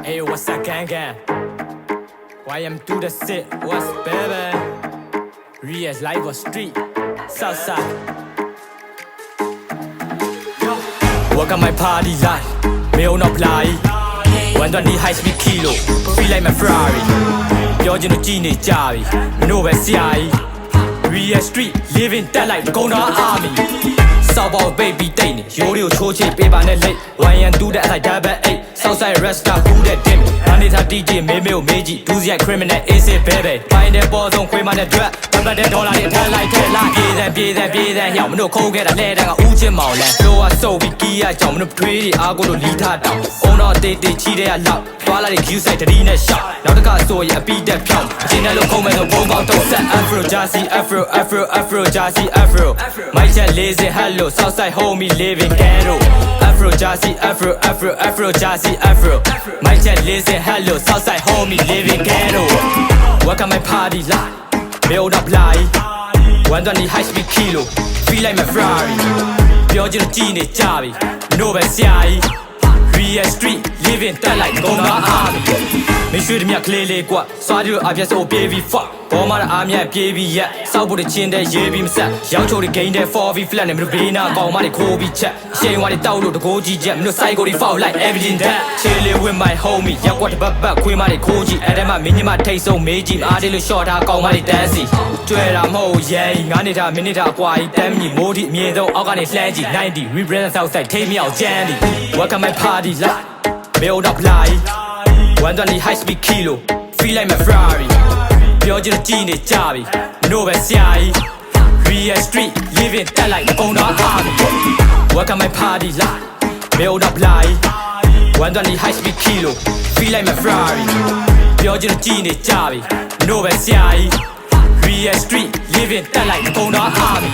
Hey, what's that gang? Why I'm do the shit? What's baby? Real life or street? Southside. Work on my party life. Me on apply. 120 high speed kilo. Feel like my Ferrari. ပြောချင်လို့ကြည်နေကြပြီမနို့ပဲဆရာကြီး Real street living that life ကုန်တာ army စောက်ပေါက်ပိတ်ပြီးတိတ်နေရိုးတွေကိုချိုးချစ်ပေးပါနဲ့လိတ် 1and 2တဲ့အလိုက် double 8 Southside resta ကူးတဲ့ dim နားနေတာ DJ မေးမေကိုမေးကြည့်ဒူးစရိုက် criminal ace baby ဖိုင်းတဲ့ပေါ်ဆုံးခွေးမနဲ့ drug ပတ်ပတ်တဲ့ဒေါ်လာတွေထက်လိုက်ထက်လိုက်ပြေးစံဟျောက်မနို့ခိုးခဲ့တာလဲတန်းကဦးချင်းမောင်လန် flow ကစုပ်ပြီးကီးရကြောင်မနို့ထွေးတွေအားကိုလို့လီထားတောင်းအုံတော့တေးတေးချီတဲ့လောက်သွားလာတဲ့ queue site တတိနဲ့ရှောက်နောက်တစ်ခါဆိုရင်အပီးတက်ဖြောင်းအချင်းနဲ့လို့ခုံးမဲ့ဆိုဘုံပေါင်းတော့ဆက် Afro Jersey Afro Jersey Afro မိုက်ချက်40 hello Southside homie living ghetto Afro Jersey Afro Jersey Afro မိုက်ချက်40 hello Southside homie living ghetto Welcome my party life build up life 120 high speed kilo feel like my Ferrari ပြောချင်လို့ကြည်နေကြပြီမနို့ပဲဆရာကြီး Real street living that life ကုန်တာ army မရွှေတမြကလေးလေးကွာစွားတို့အပြတ်ဆိုပြေးပြီး fuck ဘောမအားမြတ်ပြေးပြီးရက်စောက်ဖို့တချင်းတဲ့ရေးပြီးမဆက်ရောက်ချိုးတဲ့ဂိမ်းတဲ့ 4v flat နဲ့မလို့ဘေးနာကောင်မတွေခိုးပြီးချက်ရှင်းဝါတွေတောက်လို့တကိုးကြီးချက်မလို့ psycho တွေ fall like evidence that chill with my homie ရက်ကွက်တပတ်ခွေးမတွေခိုးကြည့်အဲ့ဒါမှမင်းညမထိတ်ဆုံးမေးကြည့်အားတွေလို့ short ထားကောင်မတွေတန်းစီကျွဲတာမဟုတ်ရဲငါးနေတာမိနစ်တာအကွာကြီးတမ်းမြည်မိုးထိအမြင်ဆုံးအောက်ကနေလှမ်းကြည့်90 represent Southside ထိမြောက်ကြမ်းဒီ welcome my party life build up life 120 high speed kilo feel like my Ferrari ပြောချင်လို့ကြည်နေကြပြီမနို့ပဲဆရာကြီး Real street living that life ကုန်တာ army welcome my party life build up life 120 high speed kilo feel like my Ferrari ပြောချင်လို့ကြည်နေကြပြီမနို့ပဲဆရာကြီး Real street living that life ကုန်တာ army